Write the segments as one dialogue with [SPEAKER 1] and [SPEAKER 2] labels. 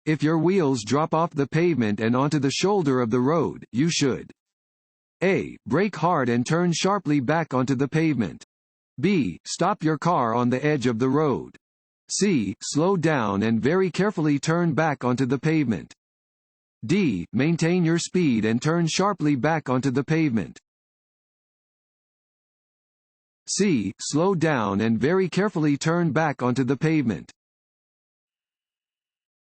[SPEAKER 1] If your wheels drop off the pavement and onto the shoulder of the road, you should A. Brake hard and turn sharply back onto the pavement. B. Stop your car on the edge of the road. C. Slow down and very carefully turn back onto the pavement. D. Maintain your speed and turn sharply back onto the pavement. C. Slow down and very carefully turn back onto the pavement.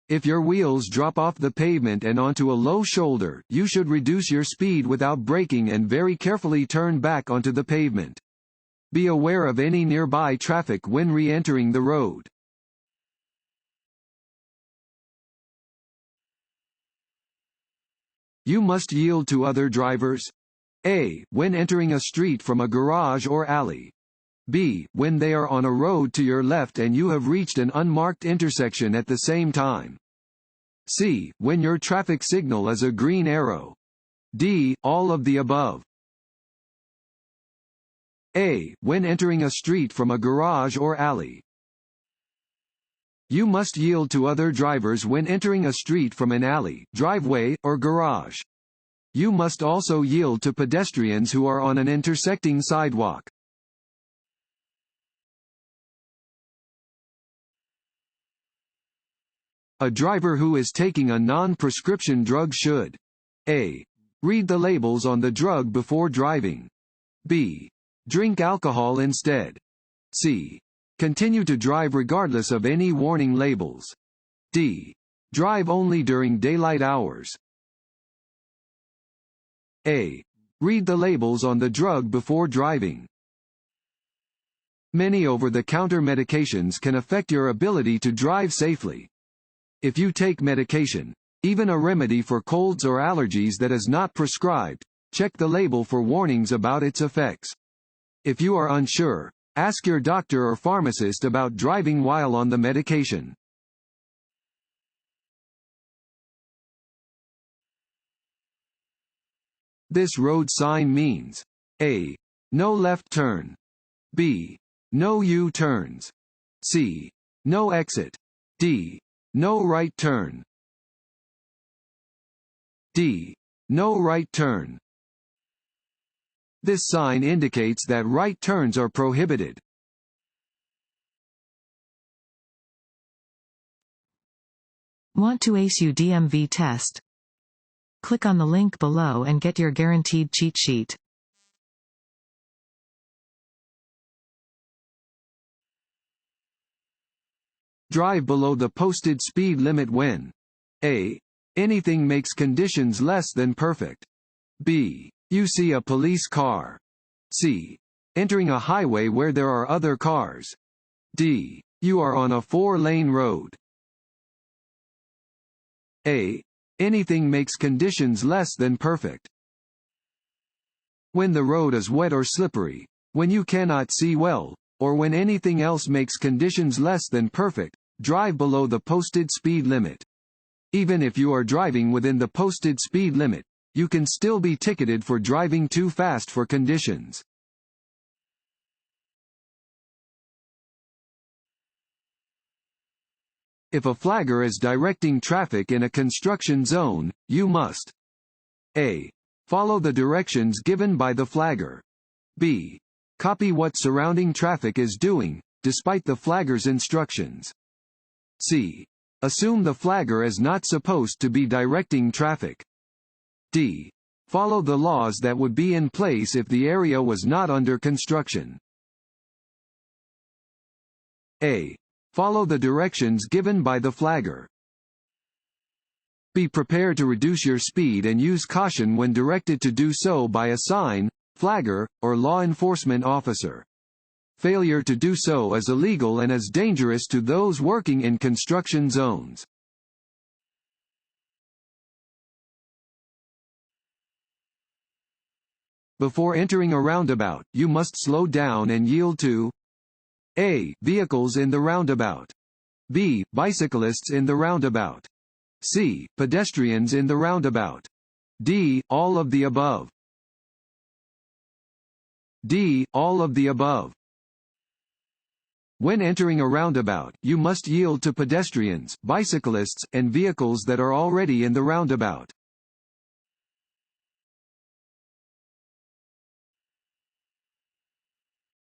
[SPEAKER 1] If your wheels drop off the pavement and onto a low shoulder, you should reduce your speed without braking and very carefully turn back onto the pavement. Be aware of any nearby traffic when re-entering the road. You must yield to other drivers. A. When entering a street from a garage or alley. B. When they are on a road to your left and you have reached an unmarked intersection at the same time. C. When your traffic signal is a green arrow. D. All of the above. A. When entering a street from a garage or alley. You must yield to other drivers when entering a street from an alley, driveway, or garage. You must also yield to pedestrians who are on an intersecting sidewalk. A driver who is taking a non-prescription drug should A. Read the labels on the drug before driving. B. Drink alcohol instead. C. Continue to drive regardless of any warning labels. D. Drive only during daylight hours. A. Read the labels on the drug before driving. Many over-the-counter medications can affect your ability to drive safely. If you take medication, even a remedy for colds or allergies that is not prescribed, check the label for warnings about its effects. If you are unsure, ask your doctor or pharmacist about driving while on the medication. This road sign means A. No left turn. B. No U-turns. C. No exit. D. No right turn. D. No right turn. This sign indicates that right turns are prohibited.
[SPEAKER 2] Want to ace your DMV test? Click on the link below and get your guaranteed cheat sheet.
[SPEAKER 1] Drive below the posted speed limit when A. Anything makes conditions less than perfect. B. You see a police car. C. Entering a highway where there are other cars. D. You are on a 4-lane road. A. Anything makes conditions less than perfect. When the road is wet or slippery, when you cannot see well, or when anything else makes conditions less than perfect, drive below the posted speed limit. Even if you are driving within the posted speed limit, you can still be ticketed for driving too fast for conditions. If a flagger is directing traffic in a construction zone, you must A. Follow the directions given by the flagger. B. Copy what surrounding traffic is doing, despite the flagger's instructions. C. Assume the flagger is not supposed to be directing traffic. D. Follow the laws that would be in place if the area was not under construction. A. Follow the directions given by the flagger. Be prepared to reduce your speed and use caution when directed to do so by a sign, flagger, or law enforcement officer. Failure to do so is illegal and is dangerous to those working in construction zones. Before entering a roundabout, you must slow down and yield to A. Vehicles in the roundabout. B. Bicyclists in the roundabout. C. Pedestrians in the roundabout. D. All of the above. D. All of the above. When entering a roundabout, you must yield to pedestrians, bicyclists, and vehicles that are already in the roundabout.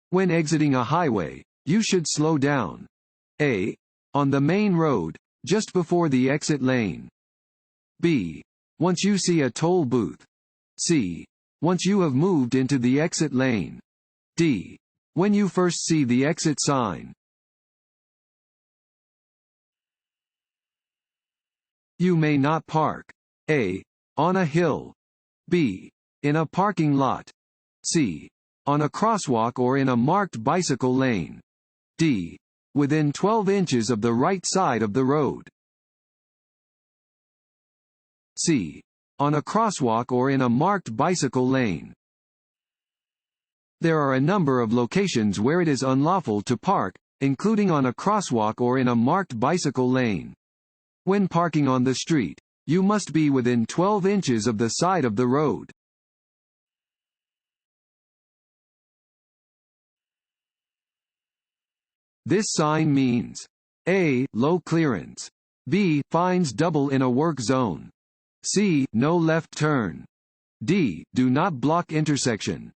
[SPEAKER 1] When exiting a highway, you should slow down. A. On the main road, just before the exit lane. B. Once you see a toll booth. C. Once you have moved into the exit lane. D. When you first see the exit sign. You may not park. A. On a hill. B. In a parking lot. C. On a crosswalk or in a marked bicycle lane. D. Within 12 inches of the right side of the road. C. On a crosswalk or in a marked bicycle lane. There are a number of locations where it is unlawful to park, including on a crosswalk or in a marked bicycle lane. When parking on the street, you must be within 12 inches of the side of the road. This sign means A. Low clearance. B. Fines double in a work zone. C. No left turn. D. Do not block intersection.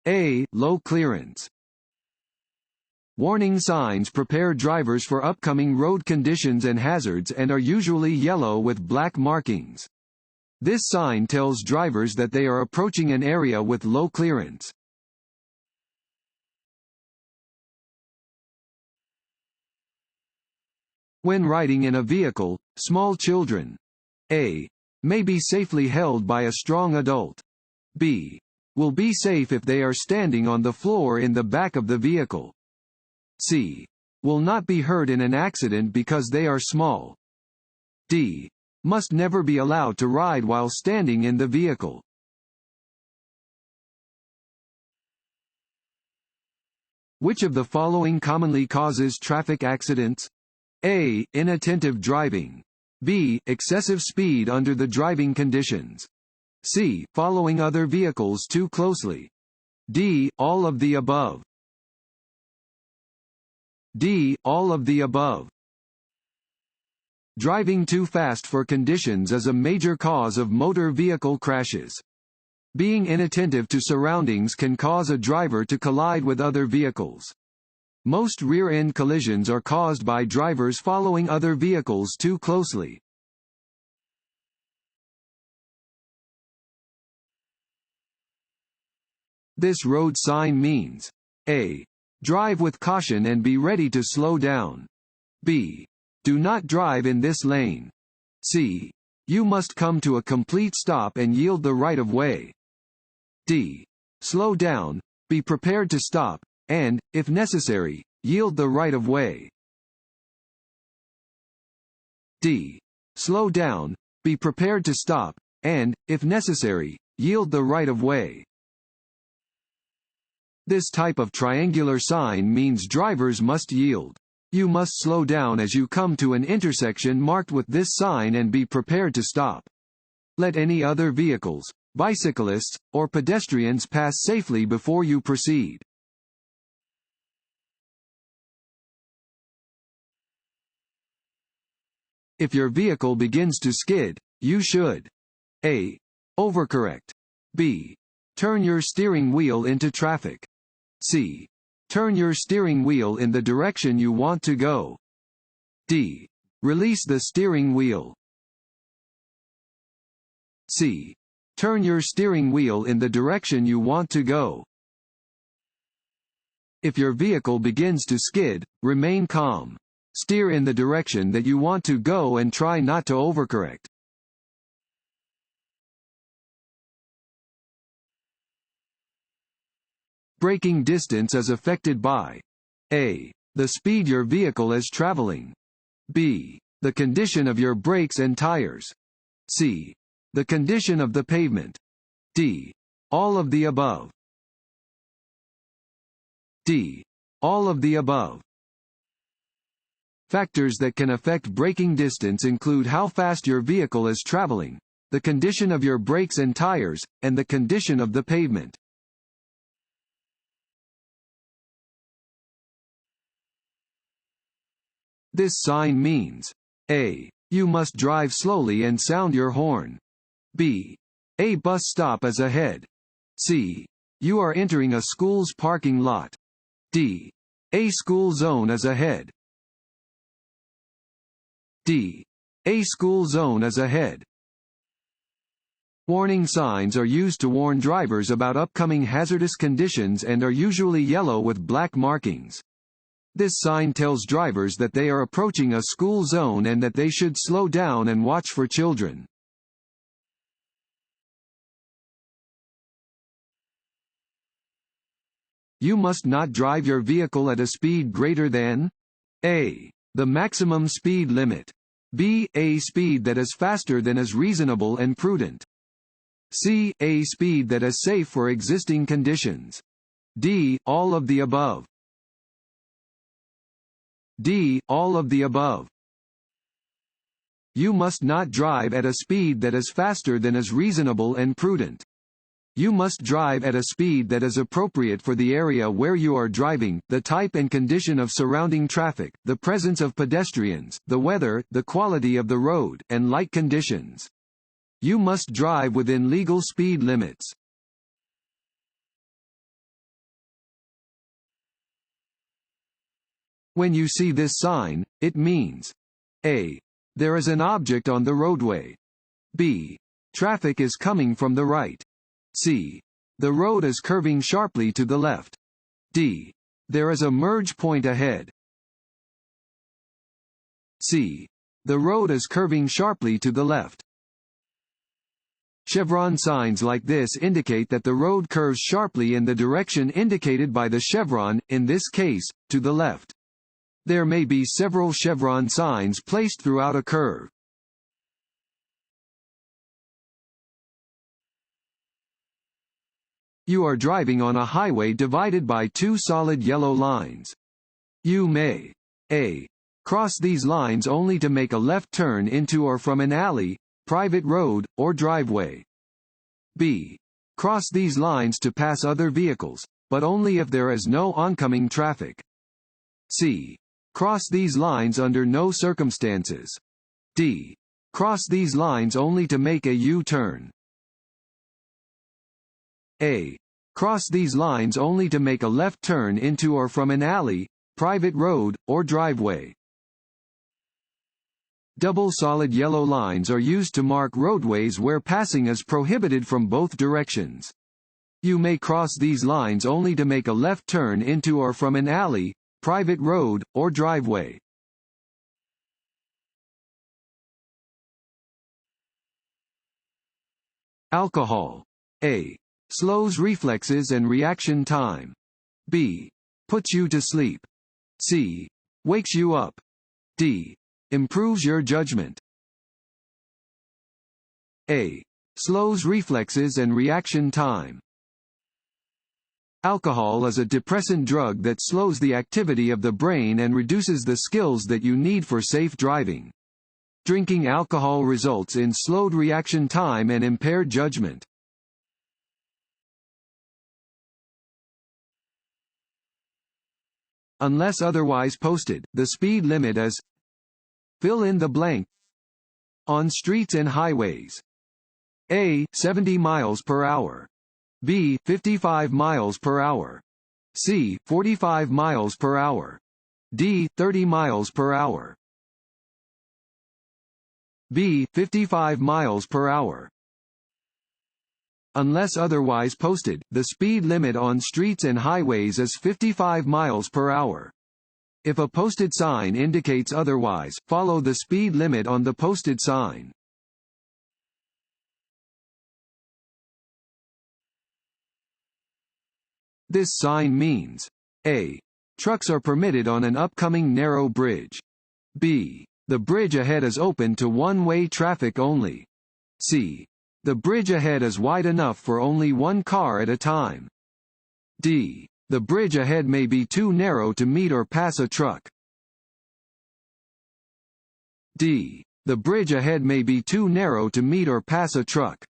[SPEAKER 1] A. Low clearance. Warning signs prepare drivers for upcoming road conditions and hazards and are usually yellow with black markings. This sign tells drivers that they are approaching an area with low clearance. When riding in a vehicle, small children A. may be safely held by a strong adult. B. will be safe if they are standing on the floor in the back of the vehicle. C. will not be hurt in an accident because they are small. D. must never be allowed to ride while standing in the vehicle. Which of the following commonly causes traffic accidents? A. Inattentive driving. B. Excessive speed under the driving conditions. C. Following other vehicles too closely. D. All of the above. D. All of the above. Driving too fast for conditions is a major cause of motor vehicle crashes. Being inattentive to surroundings can cause a driver to collide with other vehicles. Most rear-end collisions are caused by drivers following other vehicles too closely. This road sign means A. drive with caution and be ready to slow down. B. do not drive in this lane. C. you must come to a complete stop and yield the right of way. D. slow down, be prepared to stop, and, if necessary, yield the right of way. D. slow down, be prepared to stop, and, if necessary, yield the right of way. This type of triangular sign means drivers must yield. You must slow down as you come to an intersection marked with this sign and be prepared to stop. Let any other vehicles, bicyclists, or pedestrians pass safely before you proceed. If your vehicle begins to skid, you should A. overcorrect. B. turn your steering wheel into traffic. C. turn your steering wheel in the direction you want to go. D. release the steering wheel. C. turn your steering wheel in the direction you want to go. If your vehicle begins to skid, remain calm. Steer in the direction that you want to go and try not to overcorrect. Braking distance is affected by A. the speed your vehicle is traveling. B. the condition of your brakes and tires. C. the condition of the pavement. D. all of the above. D. all of the above. Factors that can affect braking distance include how fast your vehicle is traveling, the condition of your brakes and tires, and the condition of the pavement. This sign means A. You must drive slowly and sound your horn. B. A bus stop is ahead. C. You are entering a school's parking lot. D. A school zone is ahead. D. A school zone is ahead. Warning signs are used to warn drivers about upcoming hazardous conditions and are usually yellow with black markings. This sign tells drivers that they are approaching a school zone and that they should slow down and watch for children. You must not drive your vehicle at a speed greater than A. The maximum speed limit. B. A speed that is faster than is reasonable and prudent. C. A speed that is safe for existing conditions. D. All of the above. D. All of the above. You must not drive at a speed that is faster than is reasonable and prudent. You must drive at a speed that is appropriate for the area where you are driving, the type and condition of surrounding traffic, the presence of pedestrians, the weather, the quality of the road, and light conditions. You must drive within legal speed limits. When you see this sign, it means A. There is an object on the roadway. B. Traffic is coming from the right. C. The road is curving sharply to the left. D. There is a merge point ahead. C. The road is curving sharply to the left. Chevron signs like this indicate that the road curves sharply in the direction indicated by the chevron, in this case, to the left. There may be several chevron signs placed throughout a curve. You are driving on a highway divided by two solid yellow lines. You may A. Cross these lines only to make a left turn into or from an alley, private road, or driveway. B. Cross these lines to pass other vehicles, but only if there is no oncoming traffic. C. Cross these lines under no circumstances. D. Cross these lines only to make a U-turn. A. Cross these lines only to make a left turn into or from an alley, private road, or driveway. Double solid yellow lines are used to mark roadways where passing is prohibited from both directions. You may cross these lines only to make a left turn into or from an alley, private road, or driveway. Alcohol. A. Slows reflexes and reaction time. B. Puts you to sleep. C. Wakes you up. D. Improves your judgment. A. Slows reflexes and reaction time. Alcohol is a depressant drug that slows the activity of the brain and reduces the skills that you need for safe driving. Drinking alcohol results in slowed reaction time and impaired judgment. Unless otherwise posted, the speed limit is fill in the blank on streets and highways. A. 70 miles per hour. B. 55 miles per hour. C. 45 miles per hour. D. 30 miles per hour. B. 55 miles per hour. Unless otherwise posted, the speed limit on streets and highways is 55 miles per hour. If a posted sign indicates otherwise, follow the speed limit on the posted sign. This sign means A. Trucks are permitted on an upcoming narrow bridge. B. The bridge ahead is open to one-way traffic only. C. The bridge ahead is wide enough for only one car at a time. D. The bridge ahead may be too narrow to meet or pass a truck. D. The bridge ahead may be too narrow to meet or pass a truck.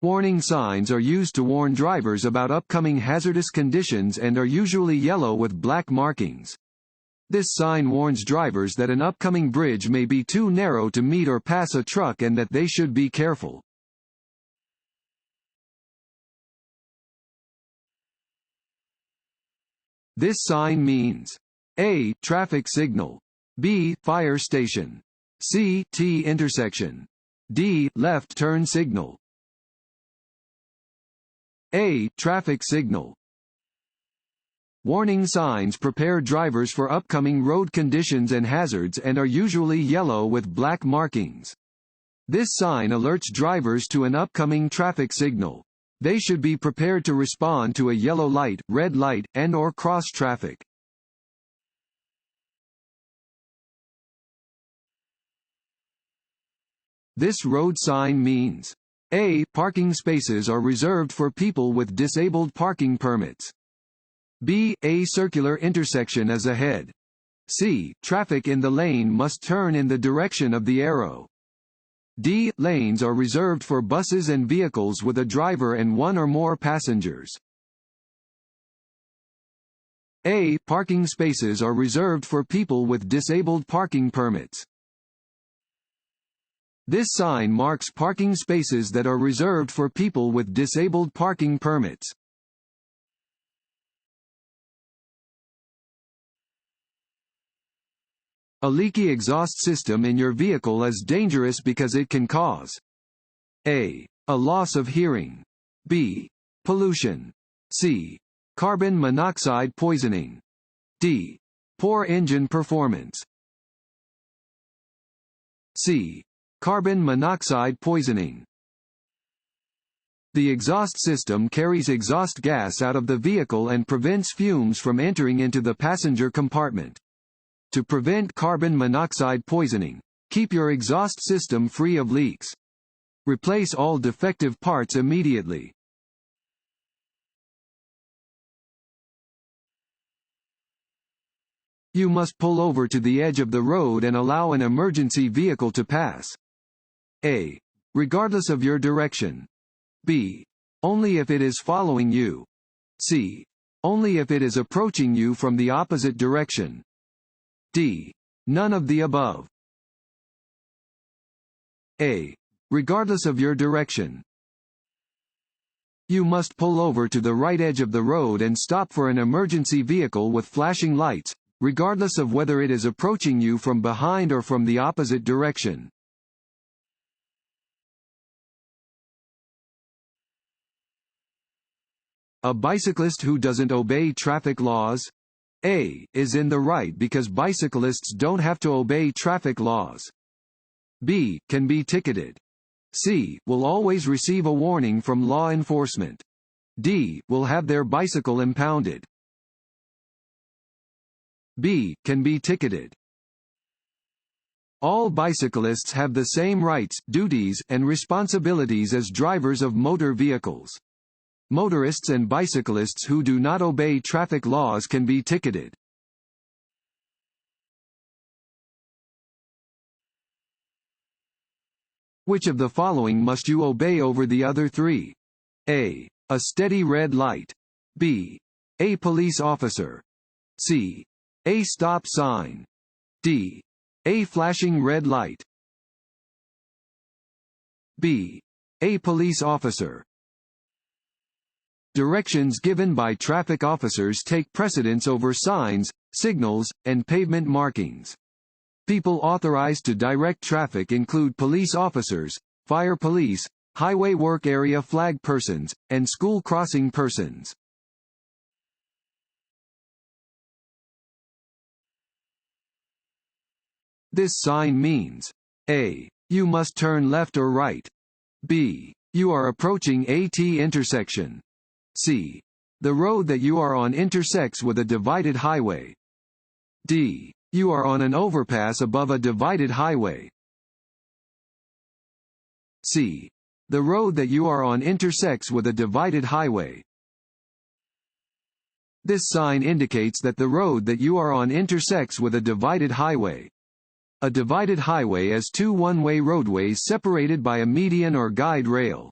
[SPEAKER 1] Warning signs are used to warn drivers about upcoming hazardous conditions and are usually yellow with black markings. This sign warns drivers that an upcoming bridge may be too narrow to meet or pass a truck and that they should be careful. This sign means A. Traffic signal. B. Fire station. C. T intersection. D. Left turn signal. A. Traffic signal. Warning signs prepare drivers for upcoming road conditions and hazards and are usually yellow with black markings. This sign alerts drivers to an upcoming traffic signal. They should be prepared to respond to a yellow light, red light, and/or cross traffic. This road sign means A. Parking spaces are reserved for people with disabled parking permits. B. A circular intersection is ahead. C. Traffic in the lane must turn in the direction of the arrow. D. Lanes are reserved for buses and vehicles with a driver and one or more passengers. A. Parking spaces are reserved for people with disabled parking permits. This sign marks parking spaces that are reserved for people with disabled parking permits. A leaky exhaust system in your vehicle is dangerous because it can cause A. A loss of hearing. B. Pollution. C. Carbon monoxide poisoning. D. Poor engine performance. C. Carbon monoxide poisoning. The exhaust system carries exhaust gas out of the vehicle and prevents fumes from entering into the passenger compartment. To prevent carbon monoxide poisoning, keep your exhaust system free of leaks. Replace all defective parts immediately. You must pull over to the edge of the road and allow an emergency vehicle to pass. A. Regardless of your direction. B. Only if it is following you. C. Only if it is approaching you from the opposite direction. D. None of the above. A. Regardless of your direction. You must pull over to the right edge of the road and stop for an emergency vehicle with flashing lights, regardless of whether it is approaching you from behind or from the opposite direction. A bicyclist who doesn't obey traffic laws? A. Is in the right because bicyclists don't have to obey traffic laws. B. Can be ticketed. C. Will always receive a warning from law enforcement. D. Will have their bicycle impounded. B. Can be ticketed. All bicyclists have the same rights, duties, and responsibilities as drivers of motor vehicles. Motorists and bicyclists who do not obey traffic laws can be ticketed. Which of the following must you obey over the other three? A. A steady red light. B. A police officer. C. A stop sign. D. A flashing red light. B. A police officer. Directions given by traffic officers take precedence over signs, signals, and pavement markings. People authorized to direct traffic include police officers, fire police, highway work area flag persons, and school crossing persons. This sign means A. You must turn left or right. B. You are approaching a T intersection. C. The road that you are on intersects with a divided highway. D. You are on an overpass above a divided highway. C. The road that you are on intersects with a divided highway. This sign indicates that the road that you are on intersects with a divided highway. A divided highway is two one-way roadways separated by a median or guide rail.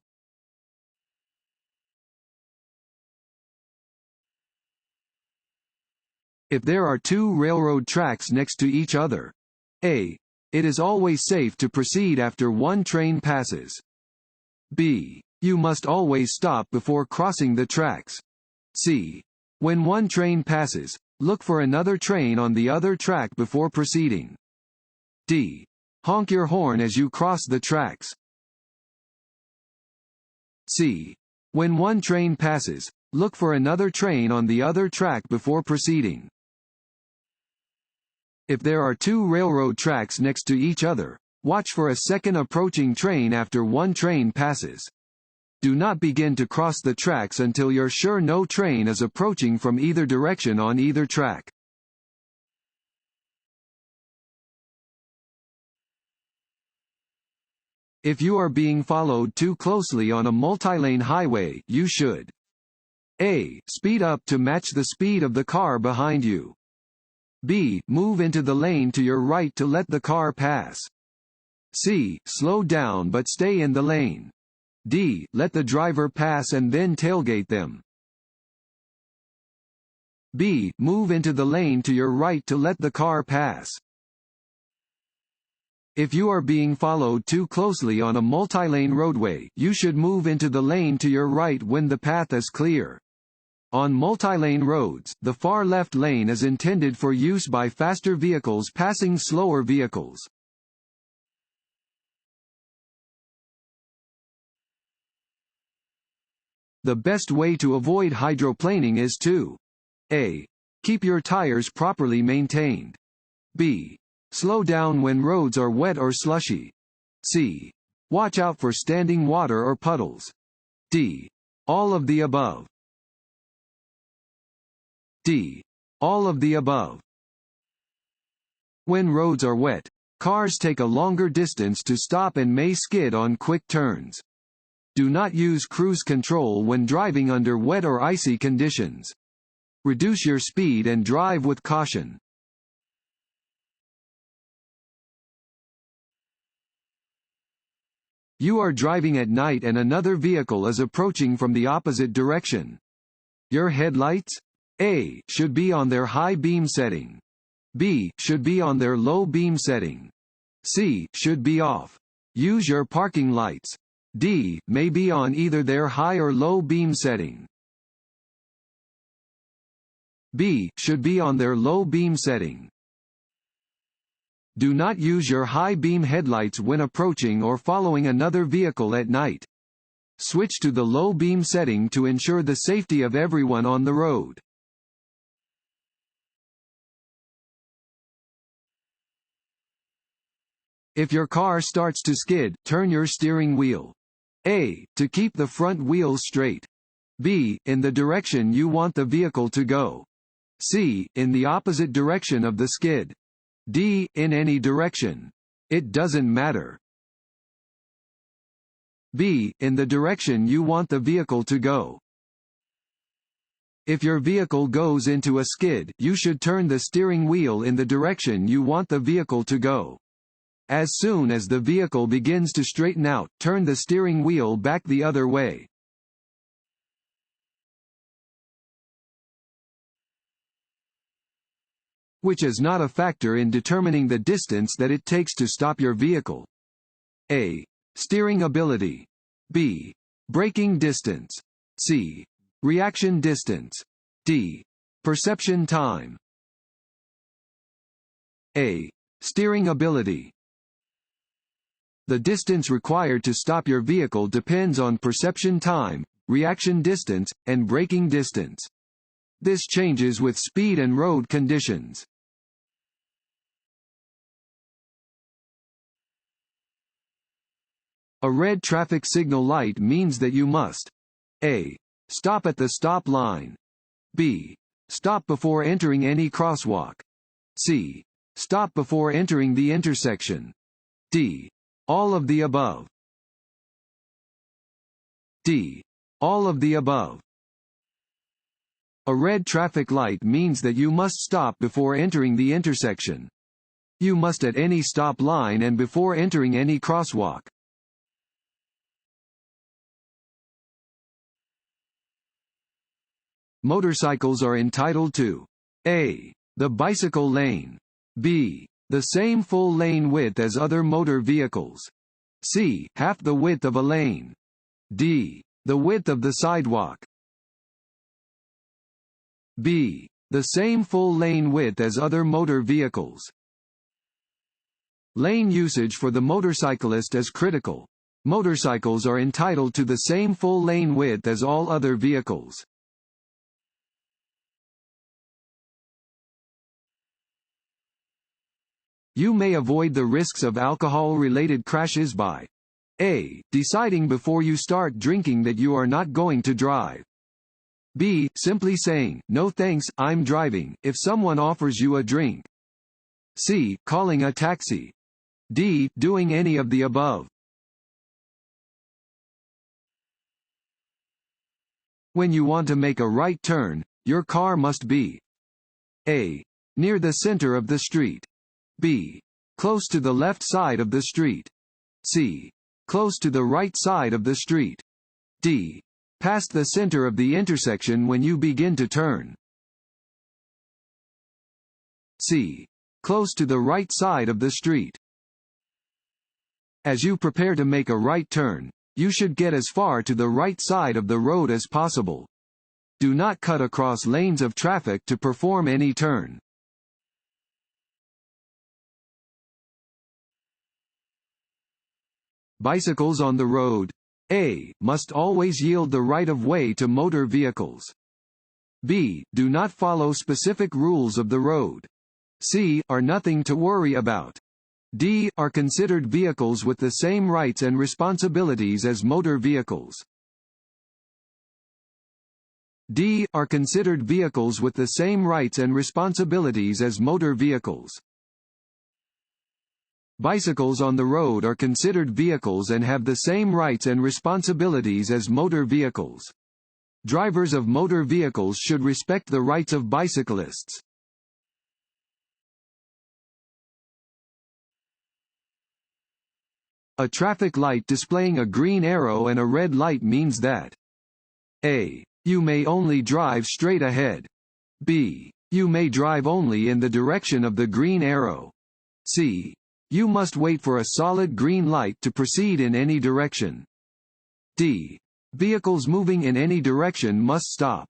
[SPEAKER 1] If there are two railroad tracks next to each other. A. It is always safe to proceed after one train passes. B. You must always stop before crossing the tracks. C. When one train passes, look for another train on the other track before proceeding. D. Honk your horn as you cross the tracks. C. When one train passes, look for another train on the other track before proceeding. If there are two railroad tracks next to each other, watch for a second approaching train after one train passes. Do not begin to cross the tracks until you're sure no train is approaching from either direction on either track. If you are being followed too closely on a multi-lane highway, you should A. Speed up to match the speed of the car behind you. B. Move into the lane to your right to let the car pass. C. Slow down but stay in the lane. D. Let the driver pass and then tailgate them. B. Move into the lane to your right to let the car pass. If you are being followed too closely on a multi-lane roadway, you should move into the lane to your right when the path is clear. On multi-lane roads, the far left lane is intended for use by faster vehicles passing slower vehicles. The best way to avoid hydroplaning is to A. Keep your tires properly maintained. B. Slow down when roads are wet or slushy. C. Watch out for standing water or puddles. D. All of the above. D. All of the above. When roads are wet, cars take a longer distance to stop and may skid on quick turns. Do not use cruise control when driving under wet or icy conditions. Reduce your speed and drive with caution. You are driving at night and another vehicle is approaching from the opposite direction. Your headlights? A. Should be on their high beam setting. B. Should be on their low beam setting. C. Should be off. Use your parking lights. D. May be on either their high or low beam setting. B. Should be on their low beam setting. Do not use your high beam headlights when approaching or following another vehicle at night. Switch to the low beam setting to ensure the safety of everyone on the road. If your car starts to skid, turn your steering wheel. A. To keep the front wheels straight. B. In the direction you want the vehicle to go. C. In the opposite direction of the skid. D. In any direction. It doesn't matter. B. In the direction you want the vehicle to go. If your vehicle goes into a skid, you should turn the steering wheel in the direction you want the vehicle to go. As soon as the vehicle begins to straighten out, turn the steering wheel back the other way. Which is not a factor in determining the distance that it takes to stop your vehicle. A. Steering ability. B. Braking distance. C. Reaction distance. D. Perception time. A. Steering ability. The distance required to stop your vehicle depends on perception time, reaction distance, and braking distance. This changes with speed and road conditions. A red traffic signal light means that you must A. Stop at the stop line. B. Stop before entering any crosswalk. C. Stop before entering the intersection. D. All of the above. D. All of the above. A red traffic light means that you must stop before entering the intersection. You must at any stop line and before entering any crosswalk. Motorcycles are entitled to A. The bicycle lane. B. The same full lane width as other motor vehicles. C. Half the width of a lane. D. The width of the sidewalk. B. The same full lane width as other motor vehicles. Lane usage for the motorcyclist is critical. Motorcycles are entitled to the same full lane width as all other vehicles. You may avoid the risks of alcohol-related crashes by A. Deciding before you start drinking that you are not going to drive. B. Simply saying, "No thanks, I'm driving," if someone offers you a drink. C. Calling a taxi. D. Doing any of the above. When you want to make a right turn, your car must be A. Near the center of the street. B. Close to the left side of the street. C. Close to the right side of the street. D. Past the center of the intersection when you begin to turn. C. Close to the right side of the street. As you prepare to make a right turn, you should get as far to the right side of the road as possible. Do not cut across lanes of traffic to perform any turn. Bicycles on the road. A. Must always yield the right of way to motor vehicles. B. Do not follow specific rules of the road. C. Are nothing to worry about. D. Are considered vehicles with the same rights and responsibilities as motor vehicles. D. Are considered vehicles with the same rights and responsibilities as motor vehicles. Bicycles on the road are considered vehicles and have the same rights and responsibilities as motor vehicles. Drivers of motor vehicles should respect the rights of bicyclists. A traffic light displaying a green arrow and a red light means that A. You may only drive straight ahead. B. You may drive only in the direction of the green arrow. C. You must wait for a solid green light to proceed in any direction. D. Vehicles moving in any direction must stop.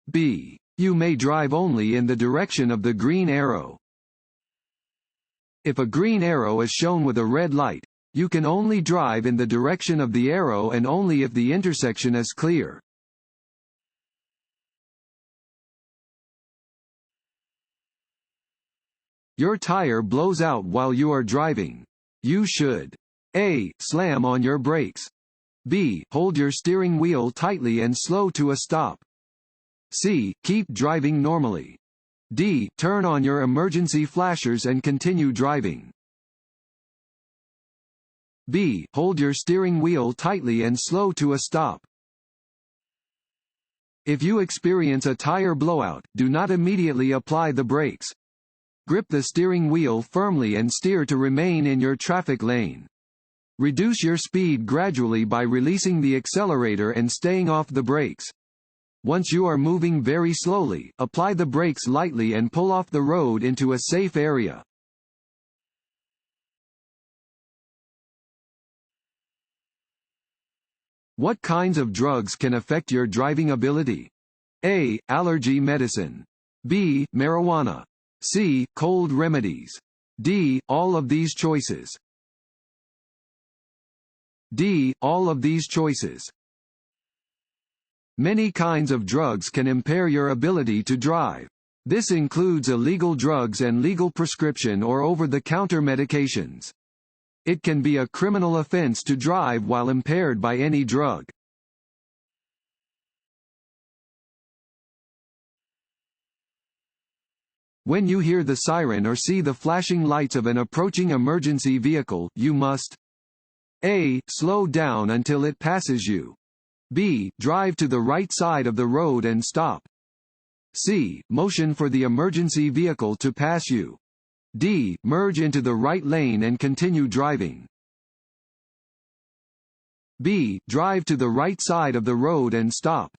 [SPEAKER 1] B. You may drive only in the direction of the green arrow. If a green arrow is shown with a red light, you can only drive in the direction of the arrow and only if the intersection is clear. Your tire blows out while you are driving. You should A. Slam on your brakes. B. Hold your steering wheel tightly and slow to a stop. C. Keep driving normally. D. Turn on your emergency flashers and continue driving. B. Hold your steering wheel tightly and slow to a stop. If you experience a tire blowout, do not immediately apply the brakes. Grip the steering wheel firmly and steer to remain in your traffic lane. Reduce your speed gradually by releasing the accelerator and staying off the brakes. Once you are moving very slowly, apply the brakes lightly and pull off the road into a safe area. What kinds of drugs can affect your driving ability? A. Allergy medicine. B. Marijuana. C. Cold remedies. D. All of these choices. D. All of these choices. Many kinds of drugs can impair your ability to drive. This includes illegal drugs and legal prescription or over-the-counter medications. It can be a criminal offense to drive while impaired by any drug. When you hear the siren or see the flashing lights of an approaching emergency vehicle, you must A. Slow down until it passes you. B. Drive to the right side of the road and stop. C. Motion for the emergency vehicle to pass you. D. Merge into the right lane and continue driving. B. Drive to the right side of the road and stop.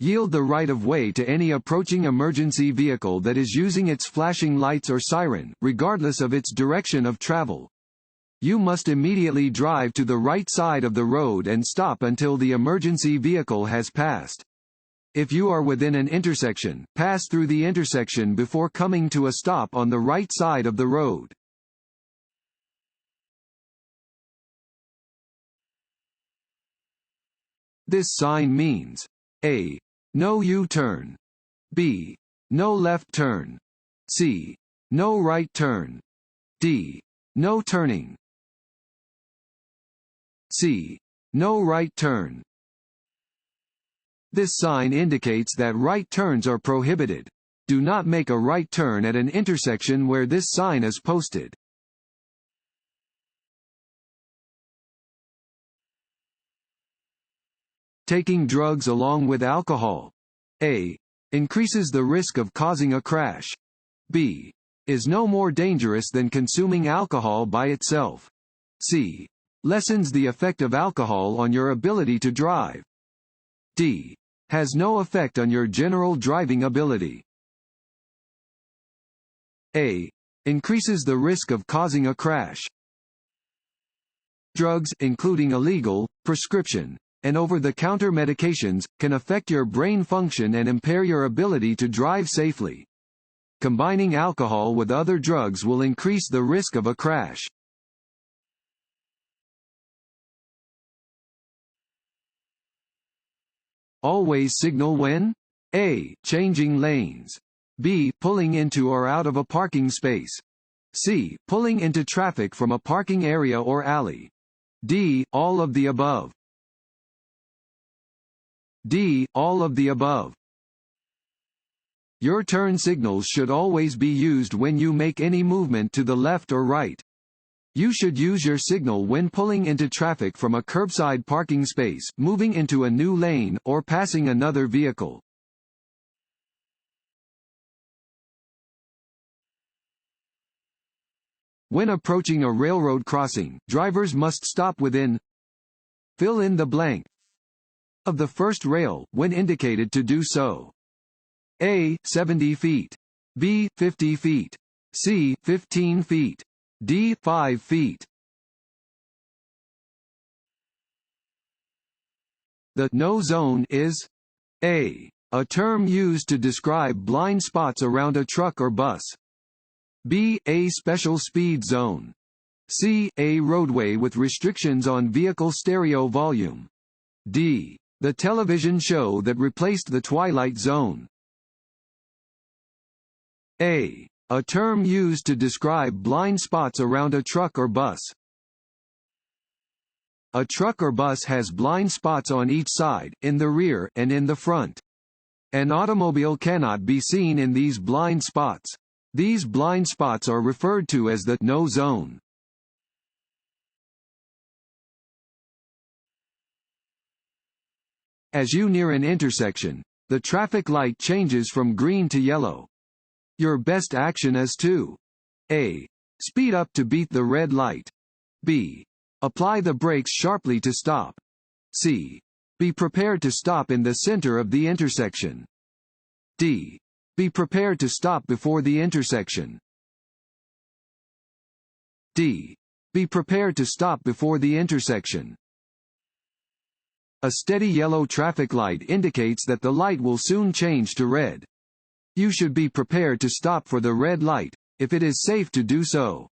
[SPEAKER 1] Yield the right-of-way to any approaching emergency vehicle that is using its flashing lights or siren, regardless of its direction of travel. You must immediately drive to the right side of the road and stop until the emergency vehicle has passed. If you are within an intersection, pass through the intersection before coming to a stop on the right side of the road. This sign means A. No U-turn. B. No left turn. C. No right turn. D. No turning. C. No right turn. This sign indicates that right turns are prohibited. Do not make a right turn at an intersection where this sign is posted. Taking drugs along with alcohol. A. Increases the risk of causing a crash. B. Is no more dangerous than consuming alcohol by itself. C. Lessens the effect of alcohol on your ability to drive. D. Has no effect on your general driving ability. A. Increases the risk of causing a crash. Drugs, including illegal, prescription, and over-the-counter medications, can affect your brain function and impair your ability to drive safely. Combining alcohol with other drugs will increase the risk of a crash. Always signal when A. Changing lanes. B. Pulling into or out of a parking space. C. Pulling into traffic from a parking area or alley. D. All of the above. D. All of the above. Your turn signals should always be used when you make any movement to the left or right. You should use your signal when pulling into traffic from a curbside parking space, moving into a new lane, or passing another vehicle. When approaching a railroad crossing, drivers must stop within fill in the blank of the first rail, when indicated to do so. A. 70 feet. B. 50 feet. C. 15 feet. D. 5 feet. The no zone is A. A term used to describe blind spots around a truck or bus. B. A special speed zone. C. A roadway with restrictions on vehicle stereo volume. D. The television show that replaced the Twilight Zone. A. A term used to describe blind spots around a truck or bus. A truck or bus has blind spots on each side, in the rear, and in the front. An automobile cannot be seen in these blind spots. These blind spots are referred to as the no zone. As you near an intersection, the traffic light changes from green to yellow. Your best action is to A. Speed up to beat the red light. B. Apply the brakes sharply to stop. C. Be prepared to stop in the center of the intersection. D. Be prepared to stop before the intersection. D. Be prepared to stop before the intersection. A steady yellow traffic light indicates that the light will soon change to red. You should be prepared to stop for the red light, if it is safe to do so.